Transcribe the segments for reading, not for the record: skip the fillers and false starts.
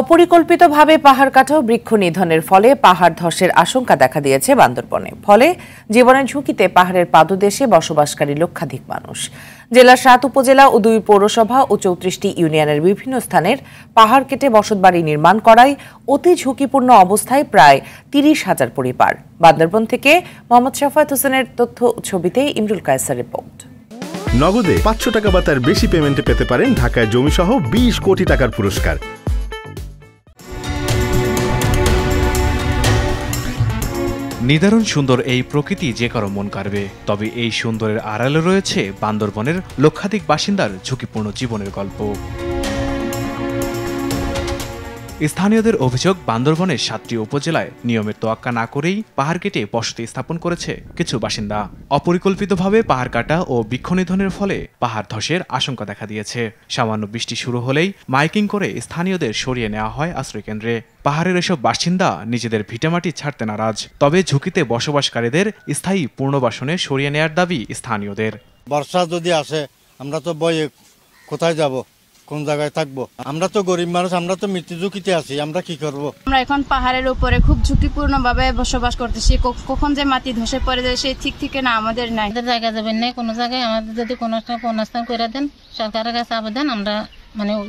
অপরিকল্পিতভাবে পাহাড় কাটা ও বৃক্ষ নিধনের ফলে পাহাড় ধসের আশঙ্কা দেখা দিয়েছে বান্দরবনে। ফলে জীবনের ঝুঁকিতে পাহাড়ের পাদদেশে বসবাসকারী লক্ষাধিক মানুষ। জেলার ৭ উপজেলা ও ২ পৌরসভা ও ৩৪টি ইউনিয়নের বিভিন্ন স্থানের পাহাড় কেটে বসতবাড়ি নির্মাণ করায় অতি ঝুঁকিপূর্ণ অবস্থায় প্রায় ৩০,০০০ পরিবার। বান্দরবন থেকে মোহাম্মদ শাফায়েত হোসেনের তথ্য ছবিতে ইমরুল কায়েসার রিপোর্ট। নগদে ৫০০ টাকা বা তার বেশি পেমেন্টে পেতে পারেন ঢাকায় জমিসহ ২০ কোটি টাকার পুরস্কার। নিদারুণ সুন্দর এই প্রকৃতি যে কারো মন কাড়বে, তবে এই সুন্দরের আড়ালে রয়েছে বান্দরবনের লক্ষাধিক বাসিন্দার ঝুঁকিপূর্ণ জীবনের গল্প। স্থানীয়দের অভিযোগ, বান্দরবনের ৭টি উপজেলায় নিয়মের তোয়াক্কা না করেই পাহাড় কেটে বসতি স্থাপন করেছে কিছু বাসিন্দা। অপরিকল্পিতভাবে পাহাড় কাটা ও বৃক্ষ নিধনের ফলে পাহাড় ধসের আশঙ্কা দেখা দিয়েছে। সামান্য বৃষ্টি শুরু হলেই মাইকিং করে স্থানীয়দের সরিয়ে নেওয়া হয় আশ্রয়কেন্দ্রে। পাহাড়ের এসব বাসিন্দা নিজেদের ভিটেমাটি ছাড়তে নারাজ, তবে ঝুঁকিতে বসবাসকারীদের স্থায়ী পুনর্বাসনে সরিয়ে নেওয়ার দাবি স্থানীয়দের। বর্ষা যদি আসে, আমরা তো বয়ে কোথায় যাব, কোন জায়গায় থাকবো? আমরা তো গরিব মানুষ, আমরা তো মৃত্যু ঝুঁকিতে আছি, আমরা কি করব? আমরা এখন পাহাড়ের উপরে খুব ঝুঁকিপূর্ণ ভাবে বসবাস করতেছি। কখন যে মাটি ধসে পড়ে যায় সেই ঠিক ঠিকানা আমাদের নাই। জায়গা যাবেন না কোনো জায়গায়, আমাদের যদি কোনো পুনর্স্থান করে দেন, সরকারের কাছে আবেদন, আমরা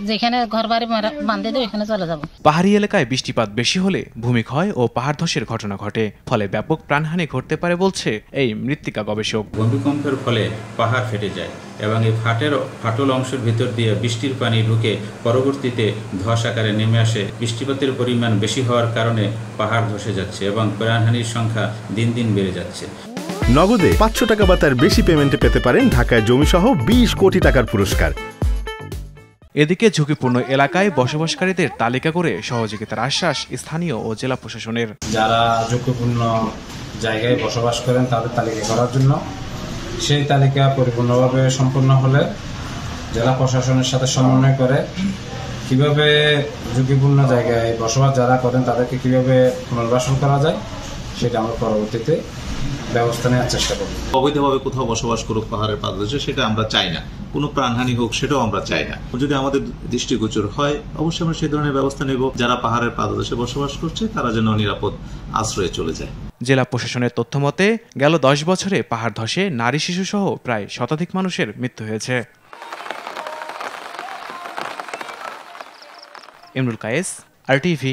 যেখানে ঘর বাড়ি বাঁধে দেয় ওইখানে চলে যাব। পাহাড়ি এলাকায় বৃষ্টিপাত বেশি হলে ভূমিক্ষয় ও পাহাড় ধসের ঘটনা ঘটে, ফলে ব্যাপক প্রাণহানি ঘটতে পারে বলছে এই মৃত্তিকা গবেষক। ভূমিকম্পের ফলে পাহাড় ফেটে যায় এবং এই ফাটল অংশের ভিতর দিয়ে বৃষ্টির পানি ঢুকে পরবর্তীতে ধস আকারে নেমে আসে। বৃষ্টিপাতের পরিমাণ বেশি হওয়ার কারণে পাহাড় ধসে যাচ্ছে এবং প্রাণহানির সংখ্যা দিন দিন বেড়ে যাচ্ছে। নগদে ৫০০ টাকা বা তার বেশি পেমেন্টে পেতে পারেন ঢাকায় জমিসহ ২০ কোটি টাকার পুরস্কার। এদিকে ঝুঁকিপূর্ণ এলাকায় বসবাসকারীদের তালিকা করে সহযোগিতার আশ্বাস স্থানীয় ও জেলা প্রশাসনের। যারা ঝুঁকিপূর্ণ জায়গায় বসবাস করেন তাদের তালিকা করার জন্য, সেই তালিকা পরিপূর্ণভাবে সম্পন্ন হলে জেলা প্রশাসনের সাথে সমন্বয় করে কিভাবে ঝুঁকিপূর্ণ জায়গায় বসবাস যারা করেন তাদেরকে কিভাবে পুনর্বাসন করা যায় সেটা আমরা পরবর্তীতে ব্যবস্থা নেওয়ার চেষ্টা করব। অবৈধভাবে কোথাও বসবাস করুক পাহাড়ের পাদদেশে, সেটা আমরা চাই না। কোনো প্রাণহানি হোক সেটাও আমরা চাই না। যদি আমাদের দৃষ্টিগোচর হয় অবশ্যই আমরা সেই ধরনের ব্যবস্থা নেব। যারা পাহাড়ের পাদদেশে বসবাস করছে তারা যেন নিরাপদ আশ্রয়ে চলে যায়। জেলা প্রশাসনের তথ্য মতে গেল ১০ বছরে পাহাড় ধসে নারী শিশু সহ প্রায় শতাধিক মানুষের মৃত্যু হয়েছে। ইমরুল কায়েস, RTV।